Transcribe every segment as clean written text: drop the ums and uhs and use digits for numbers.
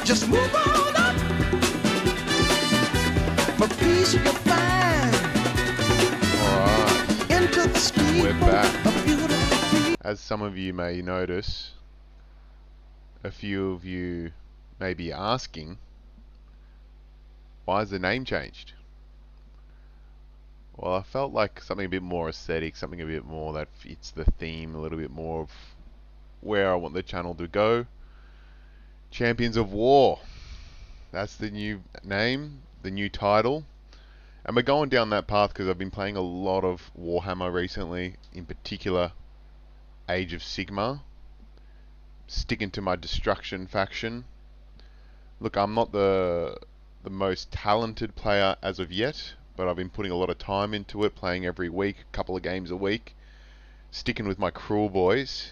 Just move on up. For peace you'll find. Alright, Into the street. we're back. A beautiful field. As some of you may notice, a few of you may be asking, why is the name changed? Well, I felt like something a bit more aesthetic, something a bit more that fits the theme, a little bit more of where I want the channel to go. Champions of War. That's the new name, the new title. And we're going down that path because I've been playing a lot of Warhammer recently, in particular Age of Sigmar. Sticking to my destruction faction. Look, I'm not the most talented player as of yet, but I've been putting a lot of time into it, playing every week, a couple of games a week, sticking with my Kruleboyz.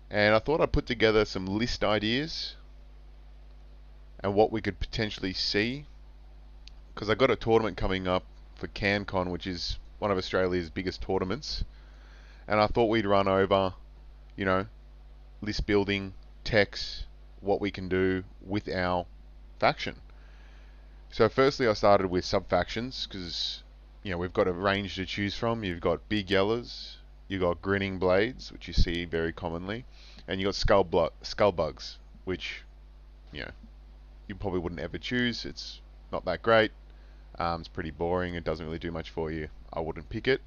And I thought I'd put together some list ideas and what we could potentially see, because I got a tournament coming up for CanCon, which is one of Australia's biggest tournaments, and I thought we'd run over, you know, list building, techs, what we can do with our faction. So firstly I started with subfactions, because you know we've got a range to choose from. You've got big yellers, you've got grinning blades, which you see very commonly, and you've got skull bugs, which you know you probably wouldn't ever choose. It's not that great. It's pretty boring. It doesn't really do much for you. I wouldn't pick it.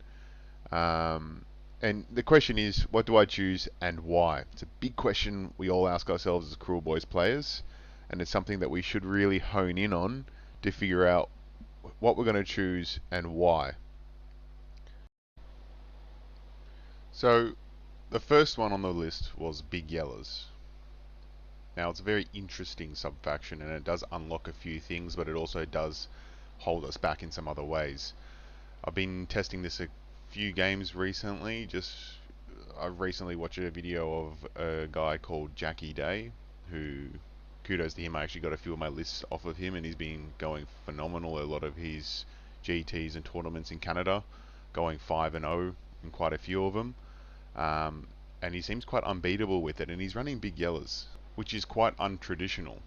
And the question is, what do I choose and why? It's a big question we all ask ourselves as Kruleboyz players, and it's something that we should really hone in on to figure out what we're going to choose and why. So, the first one on the list was Big Yellers. Now, it's a very interesting subfaction, and it does unlock a few things, but it also does hold us back in some other ways. I've been testing this a few games recently. I recently watched a video of a guy called Jackie Day, who, kudos to him, I actually got a few of my lists off of him, and he's been going phenomenal. A lot of his GTs and tournaments in Canada, going 5-0 in quite a few of them, and he seems quite unbeatable with it, and he's running Big Yellers, which is quite untraditional.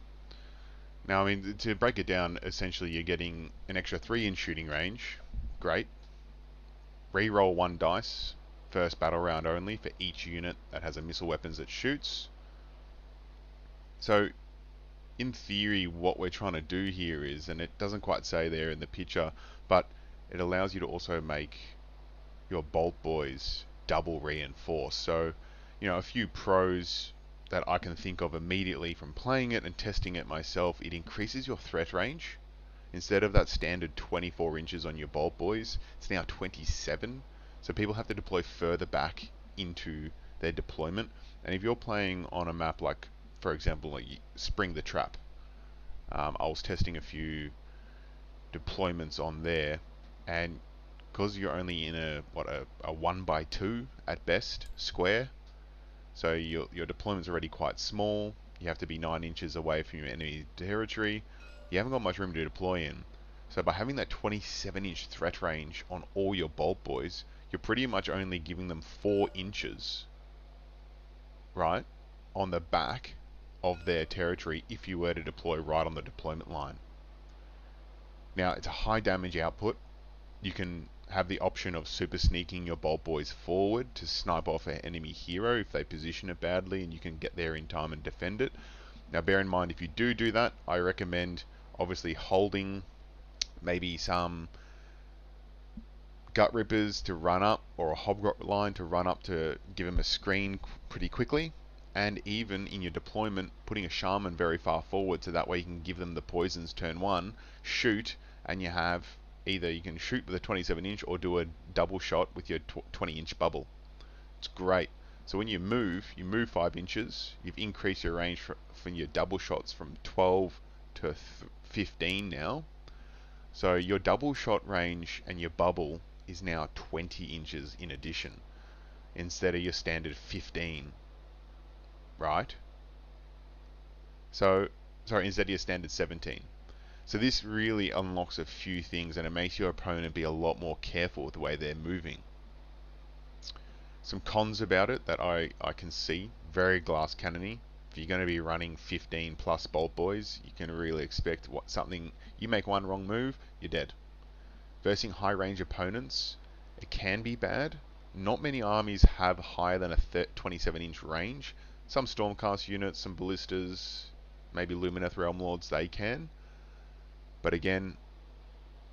Now, I mean, to break it down, essentially you're getting an extra 3-inch shooting range, great. Reroll 1 dice, first battle round only, for each unit that has a missile weapons that shoots. So, in theory, what we're trying to do here is, and it doesn't quite say there in the picture, but it allows you to also make your Bolt Boys double reinforced. So, you know, a few pros that I can think of immediately from playing it and testing it myself, it increases your threat range. Instead of that standard 24 inches on your Bolt Boys, it's now 27. So people have to deploy further back into their deployment. And if you're playing on a map like, for example, like Spring the Trap, I was testing a few deployments on there, and because you're only in a 1x2 at best square, so your deployment's already quite small. You have to be 9 inches away from your enemy territory. You haven't got much room to deploy in. So by having that 27-inch threat range on all your Bolt Boys, you're pretty much only giving them 4 inches, right, on the back of their territory if you were to deploy right on the deployment line. Now, it's a high damage output. You can have the option of super sneaking your Bolt Boys forward to snipe off an enemy hero if they position it badly, and you can get there in time and defend it. Now, bear in mind, if you do that, I recommend obviously holding maybe some gut rippers to run up, or a hobgrot line to run up to give them a screen pretty quickly, and even in your deployment putting a shaman very far forward, so that way you can give them the poisons turn 1, shoot, and you have either you can shoot with a 27-inch or do a double shot with your 20-inch bubble. It's great. So when you move 5 inches, you've increased your range for your double shots from 12 to 15 now. So your double shot range and your bubble is now 20 inches in addition, instead of your standard 15, right? So, sorry, instead of your standard 17. So this really unlocks a few things, and it makes your opponent be a lot more careful with the way they're moving. Some cons about it that I can see: very glass cannony. If you're going to be running 15 plus Bolt Boys, you can really expect something. You make one wrong move, you're dead. Versing high range opponents, it can be bad. Not many armies have higher than a 27-inch range. Some Stormcast units, some Ballistas, maybe Lumineth Realm Lords, they can. But again,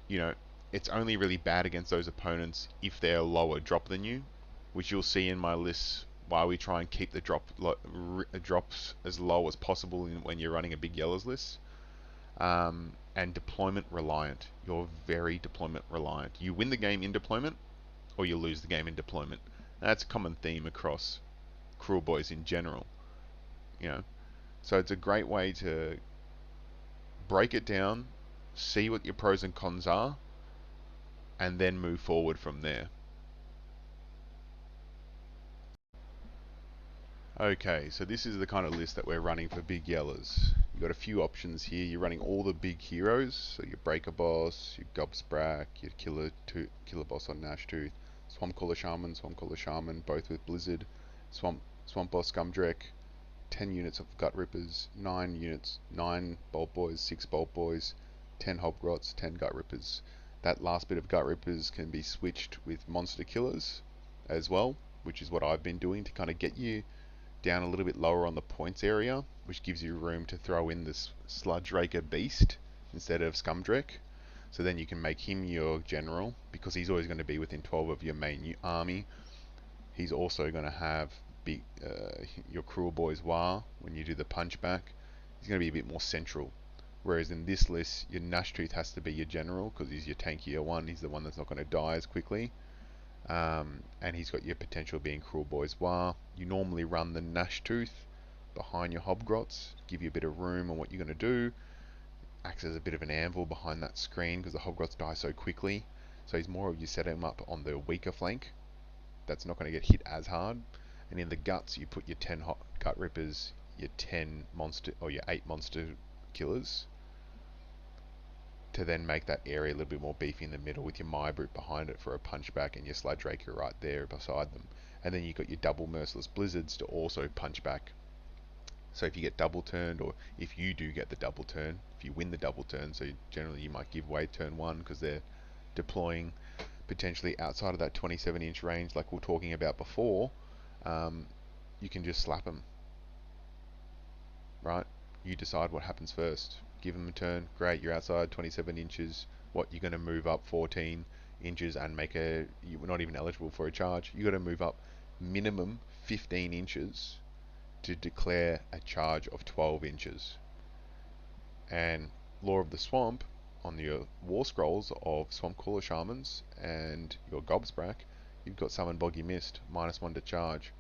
you know, it's only really bad against those opponents if they're lower drop than you, which you'll see in my lists while we try and keep the drops as low as possible when you're running a big yellows list. And deployment reliant. You're very deployment reliant. You win the game in deployment, or you lose the game in deployment. That's a common theme across Kruleboyz in general. You know, so it's a great way to break it down, see what your pros and cons are, and then move forward from there. Okay, so this is the kind of list that we're running for big yellows. You've got a few options here. You're running all the big heroes, so your Breaker Boss, your Gobsprak, your Killer Boss on Nashtooth, Swamp Caller Shaman, both with Blizzard, Swamp Boss Scumdrek, 10 units of Gut Rippers, 9 Bolt Boys, 6 Bolt Boys, 10 Hobgrots, 10 Gut Rippers. That last bit of Gut Rippers can be switched with Monster Killers as well, which is what I've been doing to kind of get you down a little bit lower on the points area, which gives you room to throw in this Sludge Raker Beast instead of Scumdrek. So then you can make him your general, because he's always going to be within 12 of your main army. He's also going to have your Kruleboyz War when you do the punchback. He's going to be a bit more central. Whereas in this list, your Nashtooth has to be your general, because he's your tankier one. He's the one that's not going to die as quickly. And he's got your potential being Kruleboyz War. You normally run the Nashtooth behind your Hobgrots, give you a bit of room on what you're going to do. Acts as a bit of an anvil behind that screen because the Hobgrots die so quickly. So he's more of you set him up on the weaker flank. That's not going to get hit as hard. And in the guts, you put your 10 Gut Rippers, your 10 monster or your 8 monster killers, to then make that area a little bit more beefy in the middle with your Mybrute behind it for a punchback and your Sludge Raker right there beside them. And then you've got your double Merciless Blizzards to also punch back. So if you get double turned, or if you do get the double turn, if you win the double turn, so generally you might give way turn 1 because they're deploying potentially outside of that 27-inch range like we were talking about before, you can just slap them. Right? You decide what happens first. Give them a turn, great, you're outside 27 inches. What, you're going to move up 14 inches and you're not even eligible for a charge. You've got to move up minimum 15 inches to declare a charge of 12 inches. And Law of the Swamp, on your War Scrolls of Swamp Caller Shamans and your Gobsprak, you've got Summon Boggy Mist, -1 to charge.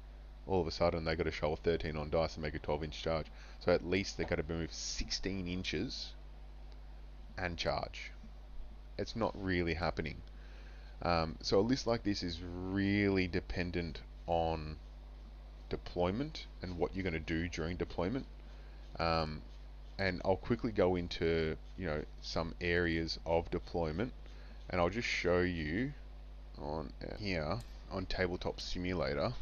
All of a sudden they've got to show a 13 on dice and make a 12-inch charge. So at least they've got to move 16 inches and charge. It's not really happening. So a list like this is really dependent on deployment and what you're going to do during deployment. And I'll quickly go into some areas of deployment, and I'll just show you on here on Tabletop Simulator.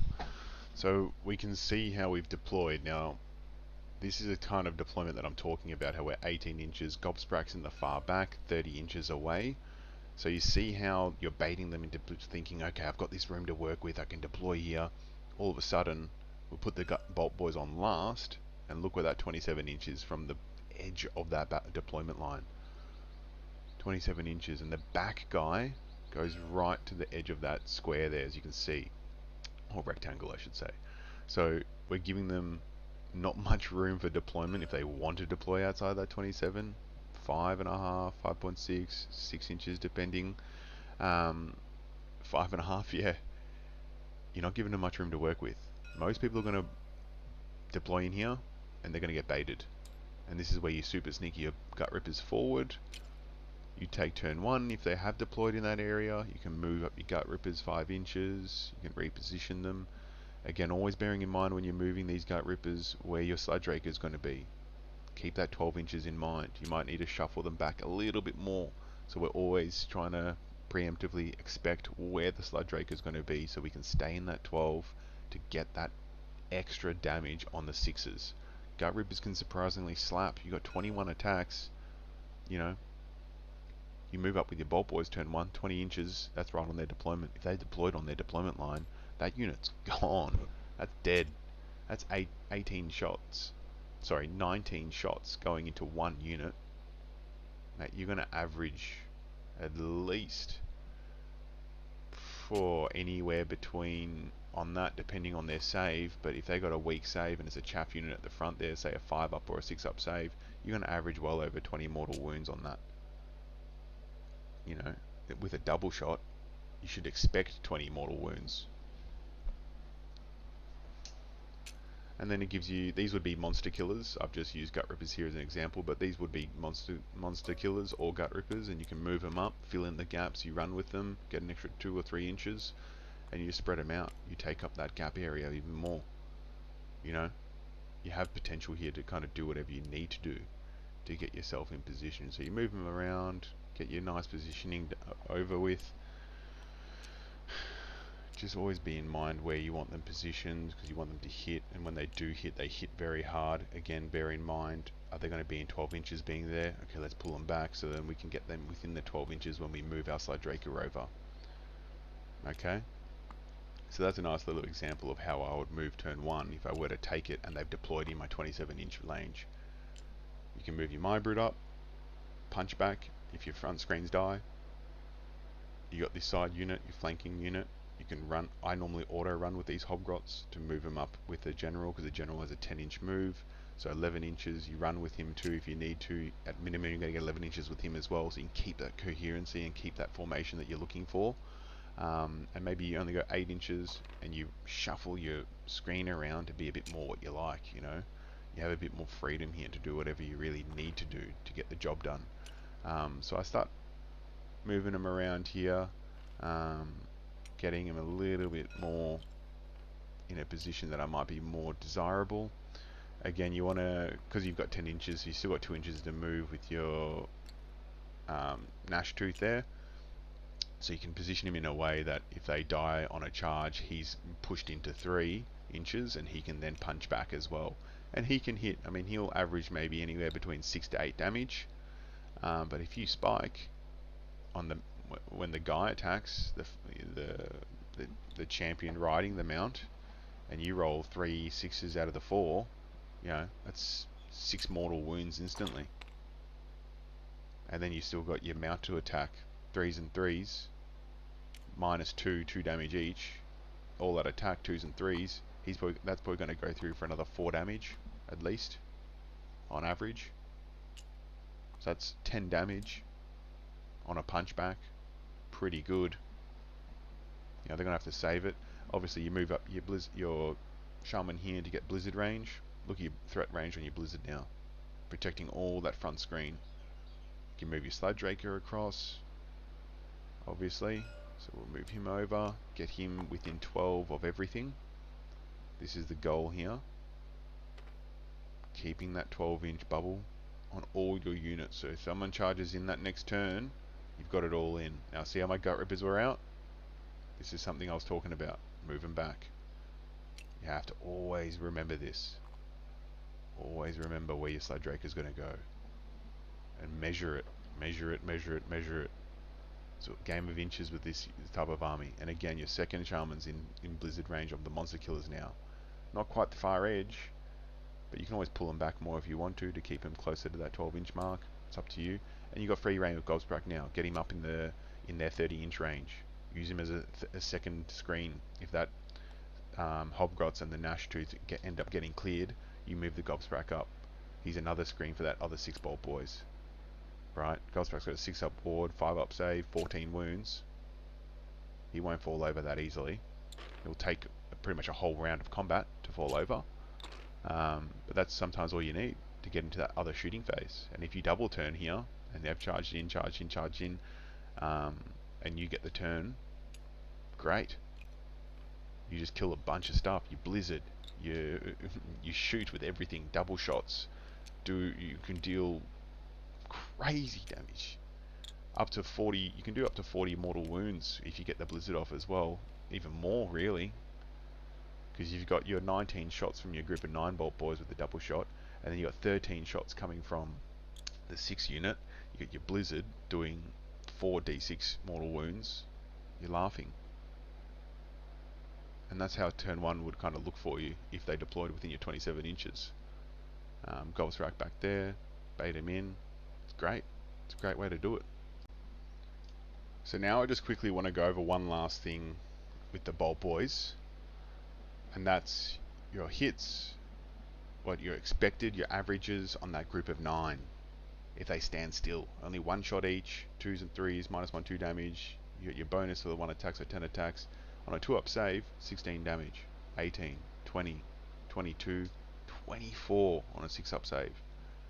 So we can see how we've deployed. Now, this is a kind of deployment that I'm talking about, how we're 18 inches, Gobsprak's in the far back, 30 inches away. So you see how you're baiting them into thinking, okay, I've got this room to work with, I can deploy here. All of a sudden, we'll put the Bolt Boys on last, and look where that 27 inches from the edge of that deployment line. 27 inches, and the back guy goes right to the edge of that square there, as you can see. Or rectangle, I should say. So we're giving them not much room for deployment if they want to deploy outside that 27, 5.5, 5.6, 6 inches depending. 5.5, yeah. You're not giving them much room to work with. Most people are going to deploy in here and they're going to get baited. And this is where you super sneaky your Gut Rippers forward. You take turn 1. If they have deployed in that area, you can move up your Gut Rippers 5 inches. You can reposition them. Again, always bearing in mind when you're moving these Gut Rippers where your Sludge Raker is going to be. Keep that 12 inches in mind. You might need to shuffle them back a little bit more. So we're always trying to preemptively expect where the Sludge Raker is going to be so we can stay in that 12 to get that extra damage on the 6s. Gut rippers can surprisingly slap. You got 21 attacks. You know, you move up with your bolt boys turn 1, 20 inches. That's right on their deployment. If they deployed on their deployment line, that unit's gone. That's dead. That's 18 shots. Sorry, 19 shots going into one unit. Mate, you're going to average at least for anywhere between on that, depending on their save. But if they got a weak save and it's a chaff unit at the front there, say a 5 up or a 6 up save, you're going to average well over 20 mortal wounds on that. You know, with a double shot, you should expect 20 mortal wounds. And then it gives you, these would be monster killers. I've just used gut rippers here as an example, but these would be monster killers or gut rippers, and you can move them up, fill in the gaps, you run with them, get an extra 2 or 3 inches, and you spread them out. You take up that gap area even more. You know, you have potential here to kind of do whatever you need to do to get yourself in position. So you move them around, get your nice positioning over with. Just always be in mind where you want them positioned, because you want them to hit, and when they do hit, they hit very hard. Again, bear in mind, are they going to be in 12 inches being there? Okay, let's pull them back so then we can get them within the 12 inches when we move our Slide Draker over. Okay, so that's a nice little example of how I would move turn 1 if I were to take it and they've deployed in my 27 inch range. You can move your My Brute up, punch back if your front screens die. You got this side unit, your flanking unit. You can run, I normally auto run with these Hobgrots to move them up with the general, because the general has a 10 inch move, so 11 inches. You run with him too if you need to. At minimum you're going to get 11 inches with him as well, so you can keep that coherency and keep that formation that you're looking for. And maybe you only go 8 inches and you shuffle your screen around to be a bit more what you like. You know, you have a bit more freedom here to do whatever you really need to do to get the job done. So I start moving them around here, getting them a little bit more in a position that I might be more desirable. Again, you want to, because you've got 10 inches, you still got 2 inches to move with your Gnash Tooth there, so you can position him in a way that if they die on a charge, he's pushed into 3 inches and he can then punch back as well, and he can hit. I mean, he'll average maybe anywhere between 6 to 8 damage, but if you spike on the when the guy attacks the champion riding the mount, and you roll 3 6s out of the 4, you know, that's 6 mortal wounds instantly. And then you still got your mount to attack, 3s and 3s, -2, 2 damage each, all that attack, 2s and 3s. That's probably going to go through for another 4 damage at least on average. So that's 10 damage on a punchback. Pretty good. You know, they're gonna have to save it. Obviously, you move up your shaman here to get blizzard range. Look at your threat range on your blizzard now, protecting all that front screen. You can move your Sludge Draker across, obviously. So we'll move him over, get him within 12 of everything. This is the goal here. Keeping that 12-inch bubble on all your units. So if someone charges in that next turn, you've got it all in. Now see how my gut rippers were out? This is something I was talking about. Move them back. You have to always remember this. Always remember where your Sludge Draker is going to go. And measure it. Measure it, measure it, measure it. So a game of inches with this type of army. And again, your second shaman's in blizzard range of the monster killers now. Not quite the far edge, but you can always pull them back more if you want to keep them closer to that 12-inch mark. It's up to you. And you've got free reign with Gobsprak now. Get him up in their 30-inch range. Use him as a second screen. If that Hobgrots and the Gnash Tooth end up getting cleared, you move the Gobsprak up. He's another screen for that other 6 bolt boys. Right? Gobsprak's got a 6 up ward, 5 up save, 14 wounds. He won't fall over that easily. He'll take pretty much a whole round of combat to fall over. But that's sometimes all you need to get into that other shooting phase. And if you double turn here, and they've charged in, and you get the turn, great. You just kill a bunch of stuff. You blizzard, you shoot with everything, double shots. You can deal crazy damage, up to 40. You can do up to 40 mortal wounds if you get the blizzard off as well. Even more really, because you've got your 19 shots from your group of 9 bolt boys with the double shot, and then you got 13 shots coming from the 6 unit. You get your Blizzard doing 4d6 mortal wounds. You're laughing. And that's how turn 1 would kind of look for you if they deployed within your 27 inches. Ghost Rack back there, bait him in. It's great. It's a great way to do it. So now I just quickly want to go over one last thing with the Bolt Boys, and that's your hits, what you're expected, your averages on that group of 9. If they stand still, only 1 shot each, 2s and 3s, -1, 2 damage. You get your bonus for the 1 attacks or 10 attacks. On a 2-up save, 16 damage, 18, 20, 22, 24 on a 6-up save.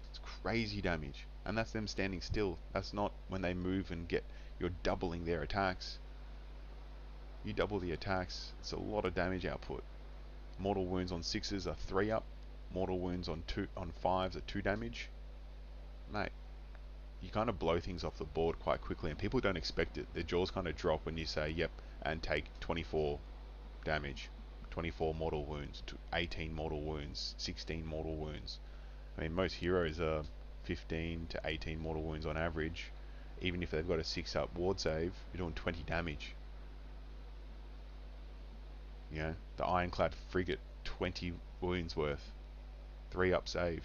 It's crazy damage, and that's them standing still. That's not when they move and get, you're doubling their attacks. You double the attacks, it's a lot of damage output. Mortal wounds on 6s are 3-up. Mortal wounds on 5s are 2 damage. Mate, you kind of blow things off the board quite quickly, and people don't expect it. Their jaws kind of drop when you say, yep, and take 24 damage, 24 mortal wounds, 18 mortal wounds, 16 mortal wounds. I mean, most heroes are 15 to 18 mortal wounds on average. Even if they've got a 6-up ward save, you're doing 20 damage. You know, the Ironclad Frigate, 20 wounds worth, 3-up save.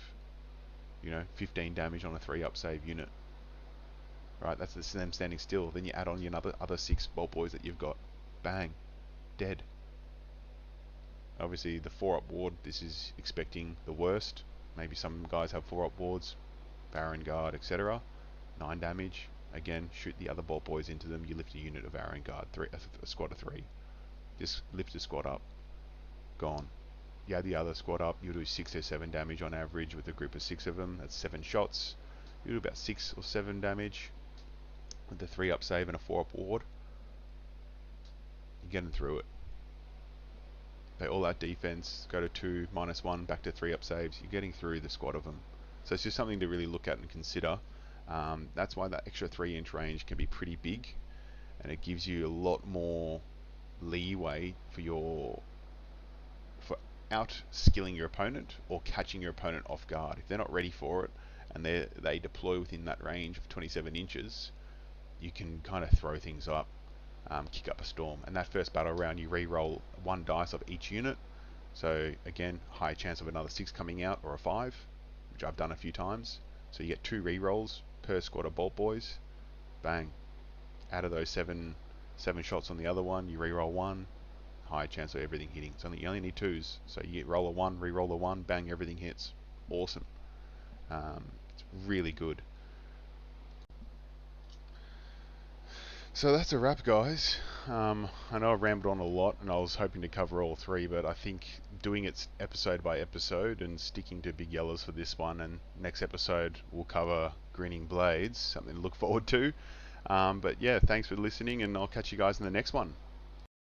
You know, 15 damage on a 3-up save unit. Right, that's them standing still. Then you add on your other 6 Bolt Boys that you've got. Bang. Dead. Obviously, the 4-up ward, this is expecting the worst. Maybe some guys have 4-up wards. Baron Guard, etc. 9 damage. Again, shoot the other Bolt Boys into them. You lift a unit of Baron Guard. A squad of 3. Just lift the squad up. Gone. You add the other squad up, you'll do 6 or 7 damage on average with a group of 6 of them. That's 7 shots. You do about 6 or 7 damage with the 3-up save and a 4-up ward. You're getting through it. They all out defense, go to 2, -1, back to 3-up saves. You're getting through the squad of them. So it's just something to really look at and consider. That's why that extra 3-inch range can be pretty big, and it gives you a lot more leeway for out skilling your opponent or catching your opponent off guard. If they're not ready for it and they deploy within that range of 27 inches, you can kind of throw things up, kick up a storm. And that first battle round, you re-roll 1 dice of each unit. So again, high chance of another 6 coming out or a 5, which I've done a few times. So you get 2 re-rolls per squad of Bolt Boys. Bang. Out of those 7 shots on the other one, you re-roll 1. High chance of everything hitting. You only need 2s, so you roll a 1, re-roll a 1, bang, everything hits. Awesome. It's really good. So that's a wrap, guys. I know I rambled on a lot, and I was hoping to cover all 3, but I think doing it episode by episode and sticking to Big Yellows for this one, and next episode we'll cover Grinning Blades, something to look forward to. But yeah, thanks for listening, and I'll catch you guys in the next one.